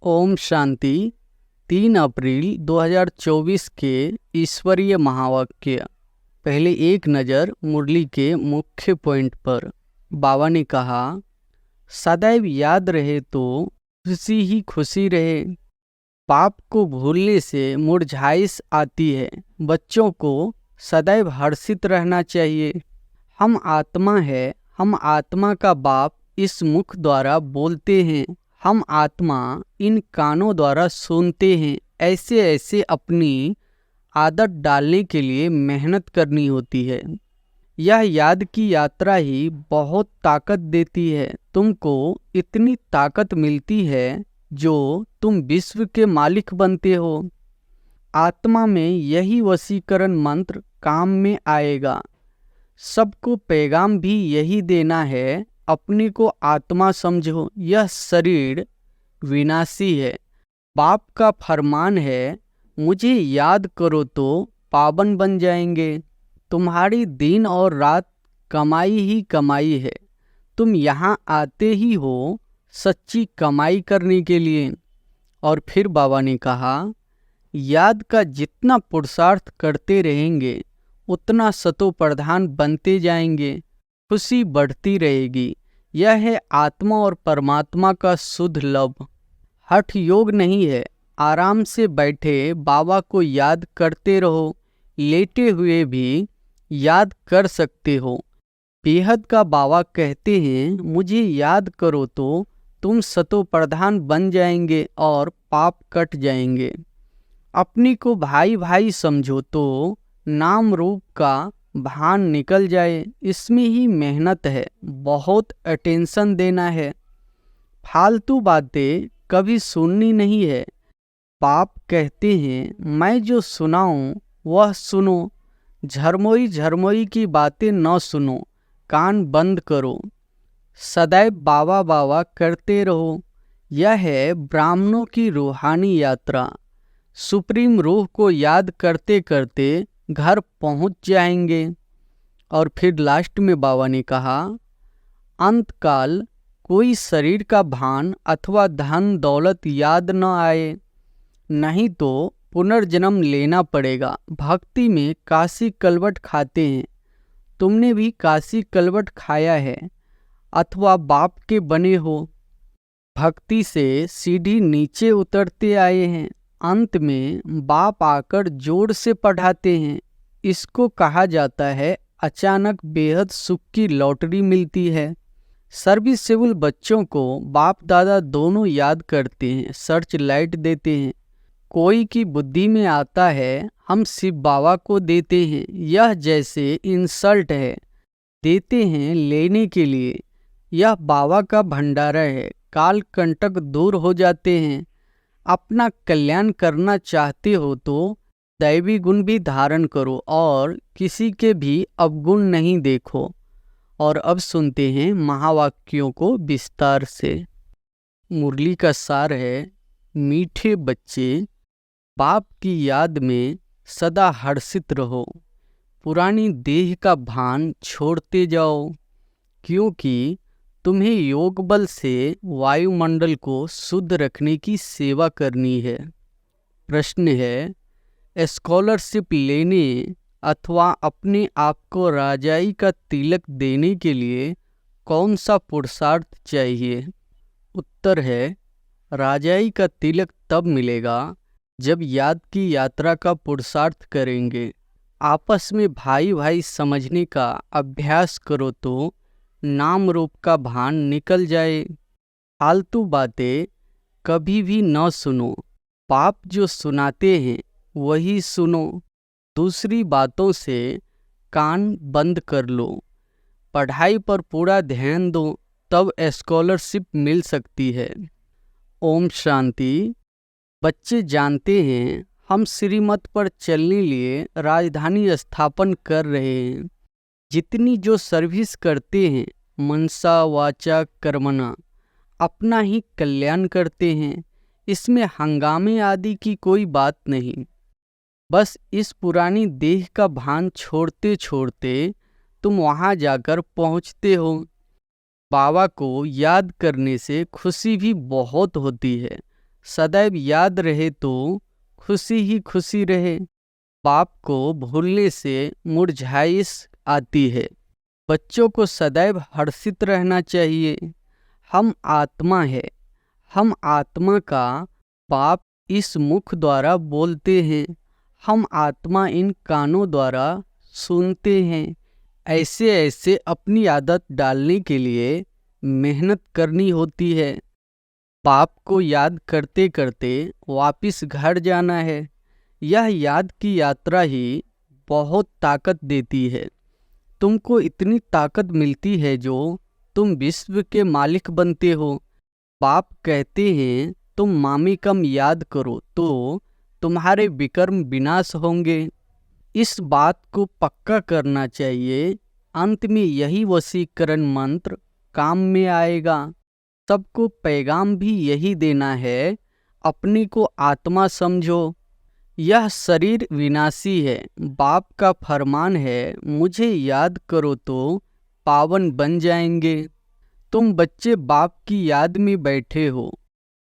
ओम शांति। 3 अप्रैल 2024 के ईश्वरीय महावाक्य। पहले एक नज़र मुरली के मुख्य पॉइंट पर। बाबा ने कहा, सदैव याद रहे तो खुशी ही खुशी रहे। पाप को भूलने से मुरझाइश आती है। बच्चों को सदैव हर्षित रहना चाहिए। हम आत्मा है, हम आत्मा का बाप इस मुख द्वारा बोलते हैं, हम आत्मा इन कानों द्वारा सुनते हैं। ऐसे ऐसे अपनी आदत डालने के लिए मेहनत करनी होती है। यह याद की यात्रा ही बहुत ताकत देती है। तुमको इतनी ताकत मिलती है जो तुम विश्व के मालिक बनते हो। आत्मा में यही वशीकरण मंत्र काम में आएगा। सबको पैगाम भी यही देना है, अपने को आत्मा समझो। यह शरीर विनाशी है। बाप का फरमान है, मुझे याद करो तो पावन बन जाएंगे। तुम्हारी दिन और रात कमाई ही कमाई है। तुम यहाँ आते ही हो सच्ची कमाई करने के लिए। और फिर बाबा ने कहा, याद का जितना पुरुषार्थ करते रहेंगे उतना सतो प्रधान बनते जाएंगे। खुशी बढ़ती रहेगी। यह है आत्मा और परमात्मा का शुद्ध लव। हठ योग नहीं है। आराम से बैठे बाबा को याद करते रहो। लेटे हुए भी याद कर सकते हो। बेहद का बाबा कहते हैं, मुझे याद करो तो तुम सतो प्रधान बन जाएंगे और पाप कट जाएंगे। अपनी को भाई भाई समझो तो नाम रूप का भान निकल जाए। इसमें ही मेहनत है, बहुत अटेंशन देना है। फालतू बातें कभी सुननी नहीं है। पाप कहते हैं, मैं जो सुनाऊं वह सुनो। झरमोई झरमोई की बातें न सुनो, कान बंद करो। सदैव बाबा बाबा करते रहो। यह है ब्राह्मणों की रूहानी यात्रा। सुप्रीम रूह को याद करते करते घर पहुंच जाएंगे। और फिर लास्ट में बाबा ने कहा, अंतकाल कोई शरीर का भान अथवा धन दौलत याद न आए, नहीं तो पुनर्जन्म लेना पड़ेगा। भक्ति में काशी कलवट खाते हैं। तुमने भी काशी कलवट खाया है अथवा बाप के बने हो। भक्ति से सीढ़ी नीचे उतरते आए हैं। अंत में बाप आकर जोर से पढ़ाते हैं। इसको कहा जाता है अचानक बेहद सुख की लॉटरी मिलती है। सर्विसेबल बच्चों को बाप दादा दोनों याद करते हैं, सर्च लाइट देते हैं। कोई की बुद्धि में आता है, हम शिव बाबा को देते हैं। यह जैसे इंसल्ट है, देते हैं लेने के लिए। यह बाबा का भंडारा है। काल कंटक दूर हो जाते हैं। अपना कल्याण करना चाहते हो तो दैवी गुण भी धारण करो और किसी के भी अवगुण नहीं देखो। और अब सुनते हैं महावाक्यों को विस्तार से। मुरली का सार है, मीठे बच्चे, बाप की याद में सदा हर्षित रहो। पुरानी देह का भान छोड़ते जाओ, क्योंकि तुम्हें योग बल से वायुमंडल को शुद्ध रखने की सेवा करनी है। प्रश्न है, स्कॉलरशिप लेने अथवा अपने आप को राजाई का तिलक देने के लिए कौन सा पुरुषार्थ चाहिए? उत्तर है, राजाई का तिलक तब मिलेगा जब याद की यात्रा का पुरुषार्थ करेंगे। आपस में भाई भाई समझने का अभ्यास करो तो नाम रूप का भान निकल जाए। फालतू बातें कभी भी न सुनो। पाप जो सुनाते हैं वही सुनो। दूसरी बातों से कान बंद कर लो। पढ़ाई पर पूरा ध्यान दो, तब स्कॉलरशिप मिल सकती है। ओम शांति। बच्चे जानते हैं, हम श्रीमत पर चलने लिए राजधानी स्थापन कर रहे हैं। जितनी जो सर्विस करते हैं, मनसा वाचा कर्मणा, अपना ही कल्याण करते हैं। इसमें हंगामे आदि की कोई बात नहीं। बस इस पुरानी देह का भान छोड़ते छोड़ते तुम वहाँ जाकर पहुँचते हो। बाबा को याद करने से खुशी भी बहुत होती है। सदैव याद रहे तो खुशी ही खुशी रहे। बाप को भूलने से मुरझाइश आती है। बच्चों को सदैव हर्षित रहना चाहिए। हम आत्मा है। हम आत्मा का बाप इस मुख द्वारा बोलते हैं। हम आत्मा इन कानों द्वारा सुनते हैं। ऐसे ऐसे अपनी आदत डालने के लिए मेहनत करनी होती है। बाप को याद करते करते वापिस घर जाना है। यह याद की यात्रा ही बहुत ताकत देती है। तुमको इतनी ताकत मिलती है जो तुम विश्व के मालिक बनते हो। बाप कहते हैं तुम मामिकम याद करो तो तुम्हारे विकर्म विनाश होंगे। इस बात को पक्का करना चाहिए। अंत में यही वशीकरण मंत्र काम में आएगा। सबको पैगाम भी यही देना है, अपने को आत्मा समझो। यह शरीर विनाशी है। बाप का फरमान है मुझे याद करो तो पावन बन जाएंगे। तुम बच्चे बाप की याद में बैठे हो।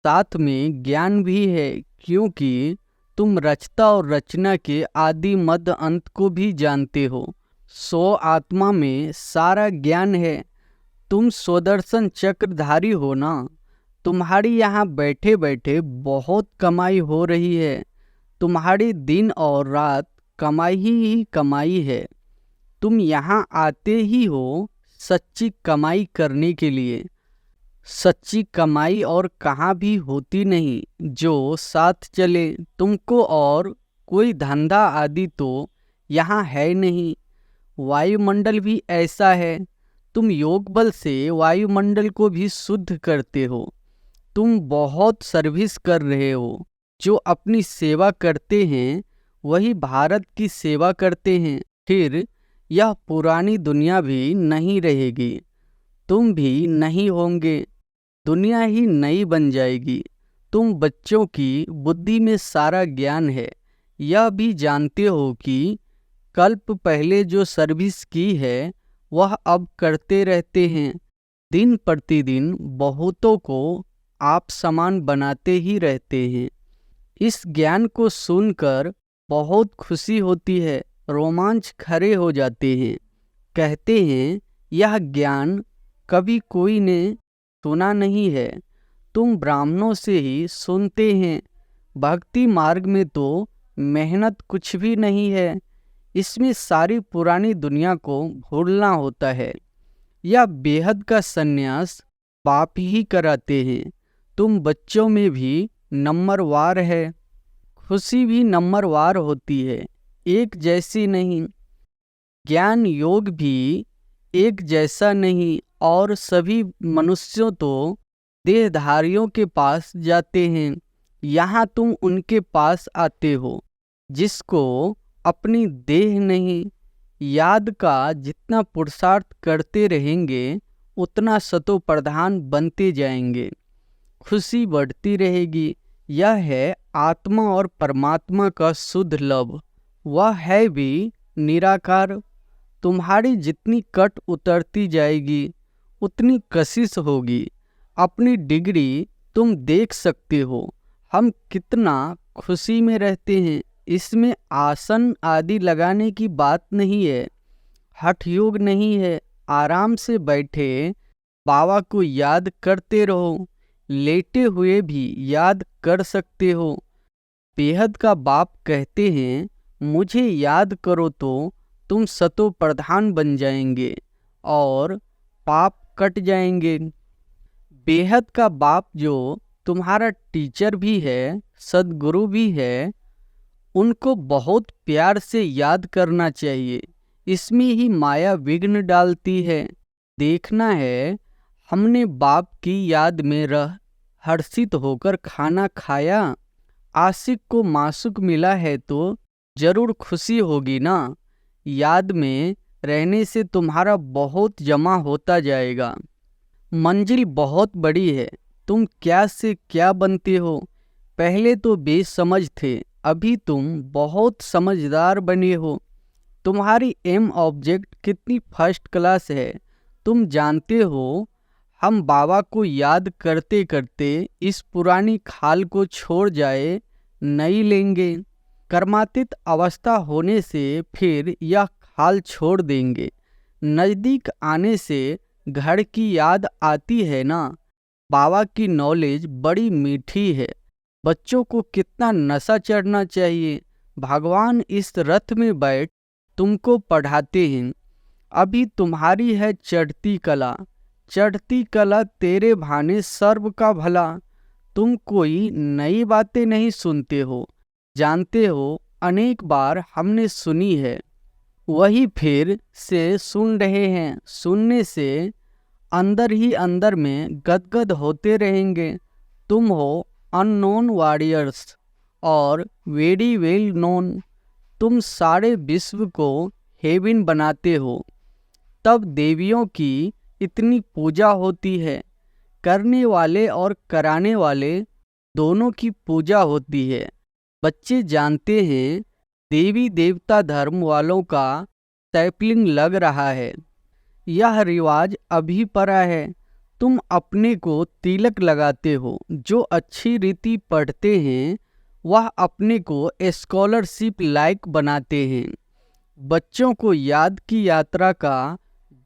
साथ में ज्ञान भी है, क्योंकि तुम रचता और रचना के आदि मध्य अंत को भी जानते हो। सो आत्मा में सारा ज्ञान है। तुम स्वदर्शन चक्रधारी हो ना। तुम्हारी यहाँ बैठे बैठे बहुत कमाई हो रही है। तुम्हारी दिन और रात कमाई ही कमाई है। तुम यहाँ आते ही हो सच्ची कमाई करने के लिए। सच्ची कमाई और कहाँ भी होती नहीं जो साथ चले। तुमको और कोई धंधा आदि तो यहाँ है नहीं। वायुमंडल भी ऐसा है। तुम योग बल से वायुमंडल को भी शुद्ध करते हो। तुम बहुत सर्विस कर रहे हो। जो अपनी सेवा करते हैं वही भारत की सेवा करते हैं। फिर यह पुरानी दुनिया भी नहीं रहेगी। तुम भी नहीं होंगे। दुनिया ही नई बन जाएगी। तुम बच्चों की बुद्धि में सारा ज्ञान है। यह भी जानते हो कि कल्प पहले जो सर्विस की है वह अब करते रहते हैं। दिन प्रतिदिन बहुतों को आप समान बनाते ही रहते हैं। इस ज्ञान को सुनकर बहुत खुशी होती है। रोमांच खड़े हो जाते हैं। कहते हैं यह ज्ञान कभी कोई ने सुना नहीं है। तुम ब्राह्मणों से ही सुनते हैं। भक्ति मार्ग में तो मेहनत कुछ भी नहीं है। इसमें सारी पुरानी दुनिया को भूलना होता है। यह बेहद का संन्यास बाप ही कराते हैं। तुम बच्चों में भी नंबरवार है। खुशी भी नंबरवार होती है, एक जैसी नहीं। ज्ञान योग भी एक जैसा नहीं। और सभी मनुष्यों तो देहधारियों के पास जाते हैं। यहाँ तुम उनके पास आते हो जिसको अपनी देह नहीं। याद का जितना पुरुषार्थ करते रहेंगे उतना सतो प्रधान बनते जाएंगे। खुशी बढ़ती रहेगी। यह है आत्मा और परमात्मा का शुद्ध लव। वह है भी निराकार। तुम्हारी जितनी कट उतरती जाएगी उतनी कशिश होगी। अपनी डिग्री तुम देख सकते हो। हम कितना खुशी में रहते हैं। इसमें आसन आदि लगाने की बात नहीं है। हठ योग नहीं है। आराम से बैठे बाबा को याद करते रहो। लेटे हुए भी याद कर सकते हो। बेहद का बाप कहते हैं मुझे याद करो तो तुम सतो प्रधान बन जाएंगे और पाप कट जाएंगे। बेहद का बाप जो तुम्हारा टीचर भी है, सदगुरु भी है, उनको बहुत प्यार से याद करना चाहिए। इसमें ही माया विघ्न डालती है। देखना है हमने बाप की याद में रह हर्षित होकर खाना खाया। आशिक को मासुक मिला है तो जरूर खुशी होगी ना। याद में रहने से तुम्हारा बहुत जमा होता जाएगा। मंजिल बहुत बड़ी है। तुम क्या से क्या बनते हो। पहले तो बेसमझ थे, अभी तुम बहुत समझदार बने हो। तुम्हारी एम ऑब्जेक्ट कितनी फर्स्ट क्लास है तुम जानते हो। हम बाबा को याद करते करते इस पुरानी खाल को छोड़ जाए नई लेंगे। कर्मातीत अवस्था होने से फिर यह खाल छोड़ देंगे। नज़दीक आने से घर की याद आती है ना। बाबा की नॉलेज बड़ी मीठी है। बच्चों को कितना नशा चढ़ना चाहिए। भगवान इस रथ में बैठ तुमको पढ़ाते हैं। अभी तुम्हारी है चढ़ती कला। चढ़ती कला तेरे भाने सर्व का भला। तुम कोई नई बातें नहीं सुनते हो। जानते हो अनेक बार हमने सुनी है, वही फिर से सुन रहे हैं। सुनने से अंदर ही अंदर में गदगद होते रहेंगे। तुम हो अननोन वॉरियर्स और वेरी वेल नोन। तुम सारे विश्व को हेवन बनाते हो। तब देवियों की इतनी पूजा होती है। करने वाले और कराने वाले दोनों की पूजा होती है। बच्चे जानते हैं देवी देवता धर्म वालों का सैपलिंग लग रहा है। यह रिवाज अभी पड़ा है। तुम अपने को तिलक लगाते हो। जो अच्छी रीति पढ़ते हैं वह अपने को स्कॉलरशिप लायक बनाते हैं। बच्चों को याद की यात्रा का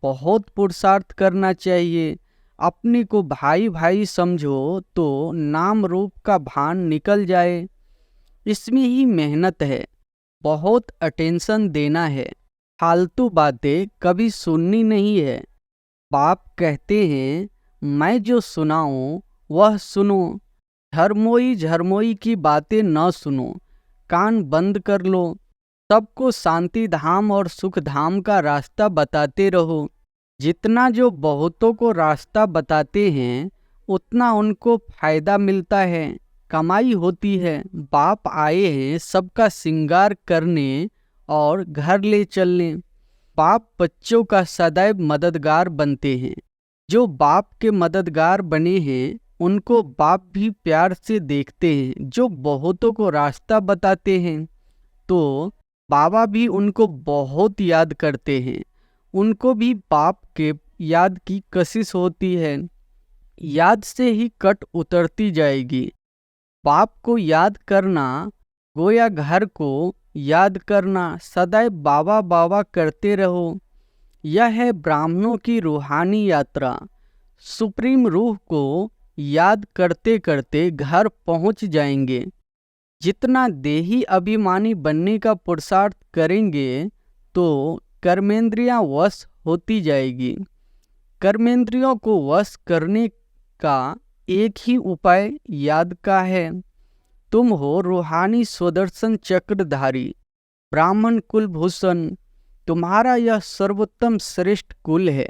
बहुत पुरुषार्थ करना चाहिए। अपने को भाई भाई समझो तो नाम रूप का भान निकल जाए। इसमें ही मेहनत है। बहुत अटेंशन देना है। फालतू बातें कभी सुननी नहीं है। बाप कहते हैं मैं जो सुनाऊं वह सुनो। झरमोई झरमोई की बातें न सुनो। कान बंद कर लो। सबको शांति धाम और सुख धाम का रास्ता बताते रहो। जितना जो बहुतों को रास्ता बताते हैं उतना उनको फायदा मिलता है, कमाई होती है। बाप आए हैं सबका श्रृंगार करने और घर ले चलने। बाप बच्चों का सदैव मददगार बनते हैं। जो बाप के मददगार बने हैं उनको बाप भी प्यार से देखते हैं। जो बहुतों को रास्ता बताते हैं तो बाबा भी उनको बहुत याद करते हैं। उनको भी बाप के याद की कशिश होती है। याद से ही कट उतरती जाएगी। बाप को याद करना गोया घर को याद करना। सदैव बाबा बाबा करते रहो। यह है ब्राह्मणों की रूहानी यात्रा। सुप्रीम रूह को याद करते करते घर पहुंच जाएंगे। जितना देही अभिमानी बनने का पुरुषार्थ करेंगे तो कर्मेंद्रियां वश होती जाएगी। कर्मेंद्रियों को वश करने का एक ही उपाय याद का है। तुम हो रूहानी स्वदर्शन चक्रधारी ब्राह्मण कुलभूषण। तुम्हारा यह सर्वोत्तम श्रेष्ठ कुल है।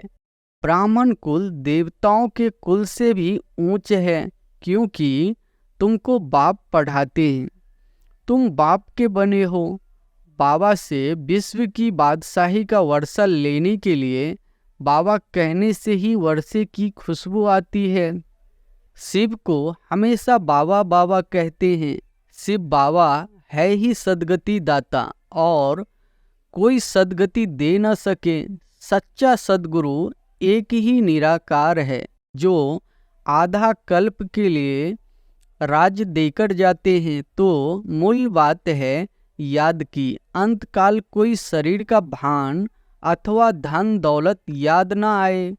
ब्राह्मण कुल देवताओं के कुल से भी ऊंच है, क्योंकि तुमको बाप पढ़ाते हैं। तुम बाप के बने हो। बाबा से विश्व की बादशाही का वर्षा लेने के लिए बाबा कहने से ही वर्षे की खुशबू आती है। शिव को हमेशा बाबा बाबा कहते हैं। शिव बाबा है ही सद्गति दाता और कोई सद्गति दे न सके। सच्चा सद्गुरु एक ही निराकार है जो आधा कल्प के लिए राज्य देकर जाते हैं। तो मूल बात है याद की। अंतकाल कोई शरीर का भान अथवा धन दौलत याद ना आए,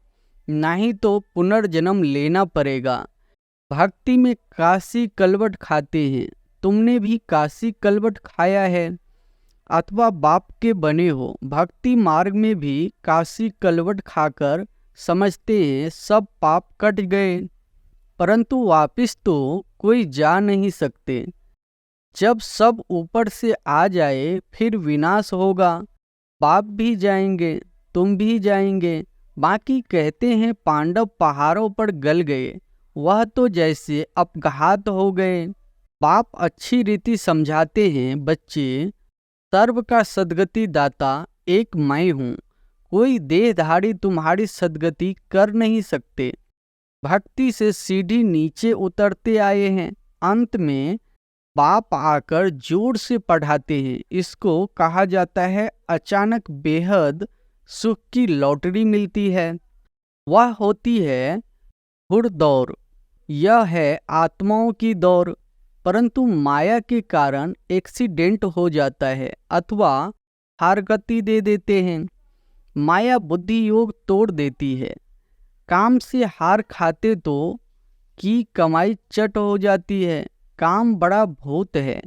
नहीं तो पुनर्जन्म लेना पड़ेगा। भक्ति में काशी कलवट खाते हैं। तुमने भी काशी कलवट खाया है अथवा बाप के बने हो। भक्ति मार्ग में भी काशी कलवट खाकर समझते हैं सब पाप कट गए, परंतु वापिस तो कोई जा नहीं सकते। जब सब ऊपर से आ जाए फिर विनाश होगा। बाप भी जाएंगे, तुम भी जाएंगे। बाकी कहते हैं पांडव पहाड़ों पर गल गए, वह तो जैसे अपघात हो गए। बाप अच्छी रीति समझाते हैं बच्चे, सर्व का सद्गति दाता एक मैं हूँ। कोई देहधारी तुम्हारी सद्गति कर नहीं सकते। भक्ति से सीढ़ी नीचे उतरते आए हैं। अंत में बाप आकर जोर से पढ़ाते हैं। इसको कहा जाता है अचानक बेहद सुख की लॉटरी मिलती है। वह होती है घुड़दौड़ यह है आत्माओं की दौड़, परंतु माया के कारण एक्सीडेंट हो जाता है अथवा हार गति दे देते हैं। माया बुद्धि योग तोड़ देती है। काम से हार खाते तो की कमाई चट हो जाती है। काम बड़ा भूत है।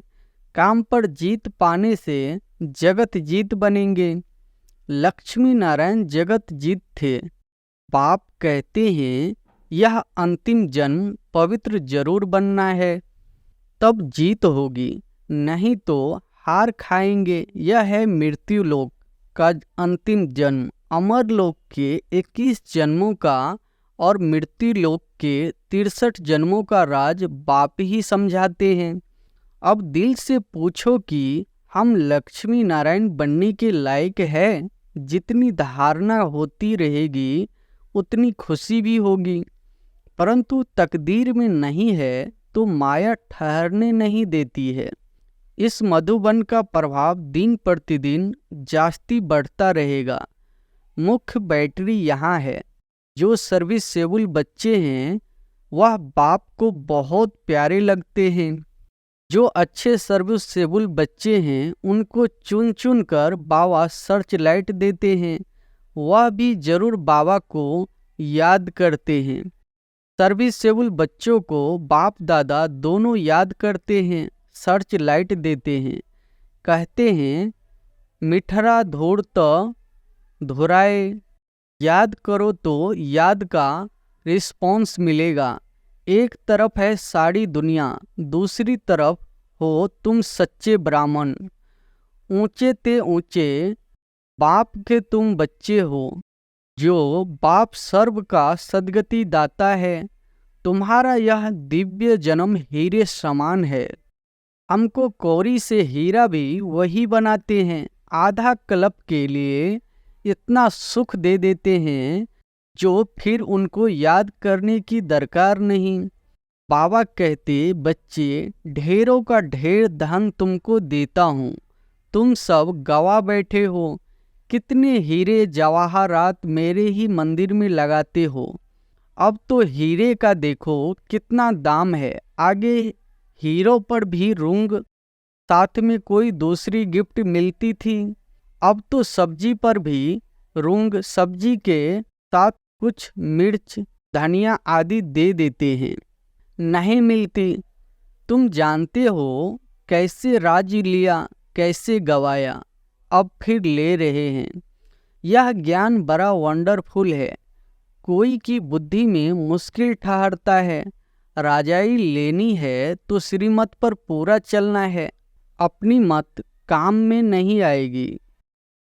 काम पर जीत पाने से जगत जीत बनेंगे। लक्ष्मी नारायण जगत जीत थे। बाप कहते हैं यह अंतिम जन्म पवित्र जरूर बनना है, तब जीत होगी, नहीं तो हार खाएंगे। यह है मृत्यु लोक का अंतिम जन्म। अमर लोक के 21 जन्मों का और मृत्यु लोक के 63 जन्मों का राज बाप ही समझाते हैं। अब दिल से पूछो कि हम लक्ष्मी नारायण बनने के लायक है। जितनी धारणा होती रहेगी उतनी खुशी भी होगी, परंतु तकदीर में नहीं है तो माया ठहरने नहीं देती है। इस मधुबन का प्रभाव दिन प्रतिदिन जास्ती बढ़ता रहेगा। मुख्य बैटरी यहाँ है। जो सर्विसेबल बच्चे हैं वह बाप को बहुत प्यारे लगते हैं। जो अच्छे सर्विसेबल बच्चे हैं उनको चुन चुन कर बाबा सर्च लाइट देते हैं। वह भी जरूर बाबा को याद करते हैं। सर्विसेबल बच्चों को बाप दादा दोनों याद करते हैं, सर्च लाइट देते हैं। कहते हैं मिठरा धोड़ तो धुराए, याद करो तो याद का रिस्पॉन्स मिलेगा। एक तरफ है सारी दुनिया, दूसरी तरफ हो तुम सच्चे ब्राह्मण। ऊंचे ते ऊंचे बाप के तुम बच्चे हो। जो बाप सर्व का सदगति दाता है। तुम्हारा यह दिव्य जन्म हीरे समान है। हमको कौड़ी से हीरा भी वही बनाते हैं। आधा कल्प के लिए इतना सुख दे देते हैं जो फिर उनको याद करने की दरकार नहीं। बाबा कहते बच्चे ढेरों का ढेर धन तुमको देता हूँ, तुम सब गवा बैठे हो। कितने हीरे जवाहरात मेरे ही मंदिर में लगाते हो। अब तो हीरे का देखो कितना दाम है। आगे हीरो पर भी रूंग, साथ में कोई दूसरी गिफ्ट मिलती थी। अब तो सब्जी पर भी रूंग, सब्जी के साथ कुछ मिर्च धनिया आदि दे देते हैं। नहीं मिलती। तुम जानते हो कैसे राज लिया, कैसे गवाया, अब फिर ले रहे हैं। यह ज्ञान बड़ा वंडरफुल है। कोई की बुद्धि में मुश्किल ठहरता है। राजाई लेनी है तो श्रीमत पर पूरा चलना है। अपनी मत काम में नहीं आएगी।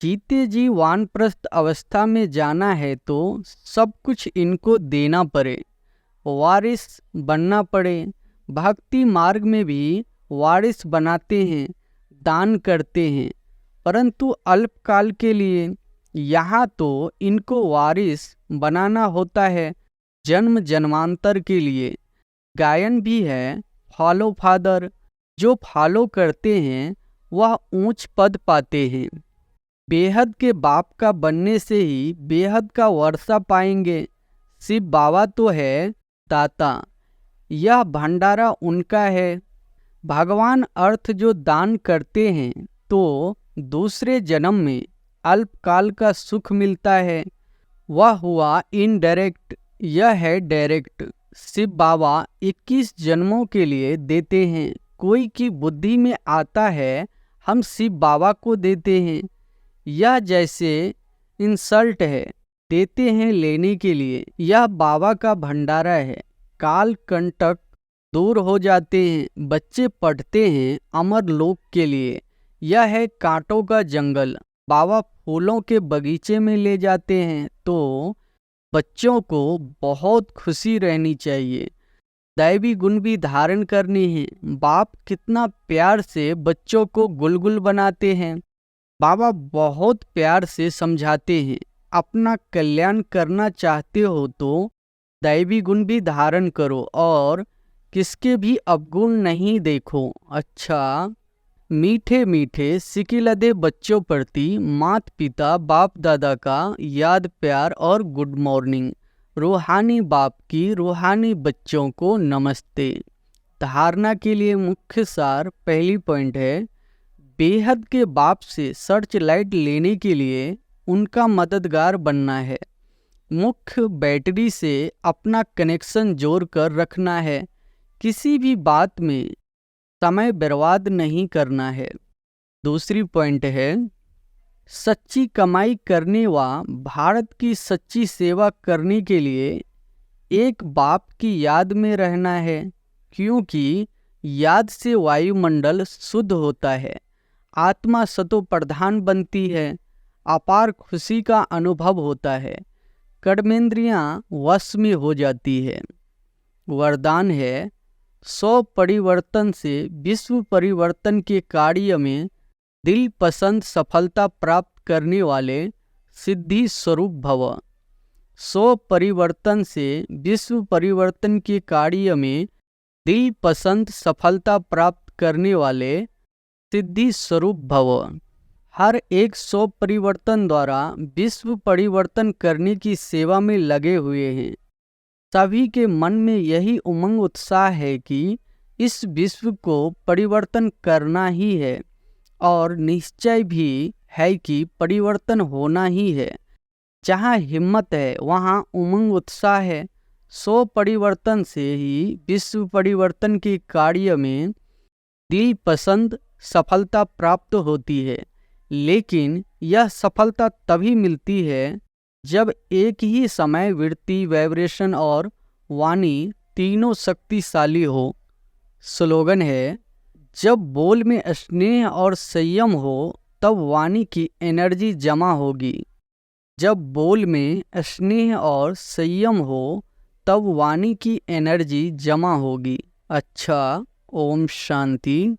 जीते जी वानप्रस्थ अवस्था में जाना है तो सब कुछ इनको देना पड़े, वारिस बनना पड़े। भक्ति मार्ग में भी वारिस बनाते हैं, दान करते हैं, परंतु अल्पकाल के लिए। यहाँ तो इनको वारिस बनाना होता है जन्म जन्मांतर के लिए। गायन भी है फॉलो फादर। जो फॉलो करते हैं वह ऊंच पद पाते हैं। बेहद के बाप का बनने से ही बेहद का वर्षा पाएंगे। शिव बाबा तो है दाता, यह भंडारा उनका है। भगवान अर्थ जो दान करते हैं तो दूसरे जन्म में अल्पकाल का सुख मिलता है। वह हुआ इनडायरेक्ट, यह है डायरेक्ट। शिव बाबा 21 जन्मों के लिए देते हैं। कोई की बुद्धि में आता है हम शिव बाबा को देते हैं, यह जैसे इंसल्ट है। देते हैं लेने के लिए। यह बाबा का भंडारा है। काल कंटक दूर हो जाते हैं। बच्चे पढ़ते हैं अमर लोक के लिए। यह है कांटों का जंगल। बाबा फूलों के बगीचे में ले जाते हैं तो बच्चों को बहुत खुशी रहनी चाहिए। दैवी गुण भी धारण करने हैं। बाप कितना प्यार से बच्चों को गुलगुल बनाते हैं। बाबा बहुत प्यार से समझाते हैं। अपना कल्याण करना चाहते हो तो दैवी गुण भी धारण करो और किसके भी अवगुण नहीं देखो। अच्छा, मीठे मीठे सिकिलदे बच्चों प्रति माता पिता बाप दादा का याद प्यार और गुड मॉर्निंग। रूहानी बाप की रूहानी बच्चों को नमस्ते। धारणा के लिए मुख्य सार, पहली पॉइंट है, बेहद के बाप से सर्च लाइट लेने के लिए उनका मददगार बनना है। मुख्य बैटरी से अपना कनेक्शन जोड़कर रखना है। किसी भी बात में समय बर्बाद नहीं करना है। दूसरी पॉइंट है, सच्ची कमाई करने व भारत की सच्ची सेवा करने के लिए एक बाप की याद में रहना है, क्योंकि याद से वायुमंडल शुद्ध होता है, आत्मा सतो प्रधान बनती है, अपार खुशी का अनुभव होता है, कर्मेंद्रियां वश में हो जाती है। वरदान है, 100 परिवर्तन से विश्व परिवर्तन के कार्य में दिल पसंद सफलता प्राप्त करने वाले सिद्धि स्वरूप भव। 100 परिवर्तन से विश्व परिवर्तन के कार्य में दिल पसंद सफलता प्राप्त करने वाले सिद्धि स्वरूप भव। हर एक 100 परिवर्तन द्वारा विश्व परिवर्तन करने की सेवा में लगे हुए हैं। सभी के मन में यही उमंग उत्साह है कि इस विश्व को परिवर्तन करना ही है, और निश्चय भी है कि परिवर्तन होना ही है। जहाँ हिम्मत है वहाँ उमंग उत्साह है। 100 परिवर्तन से ही विश्व परिवर्तन के कार्य में दिल पसंद सफलता प्राप्त होती है, लेकिन यह सफलता तभी मिलती है जब एक ही समय वृत्ति, वाइब्रेशन और वाणी तीनों शक्तिशाली हो। स्लोगन है, जब बोल में स्नेह और संयम हो तब वाणी की एनर्जी जमा होगी। जब बोल में स्नेह और संयम हो तब वाणी की एनर्जी जमा होगी। अच्छा, ओम शांति।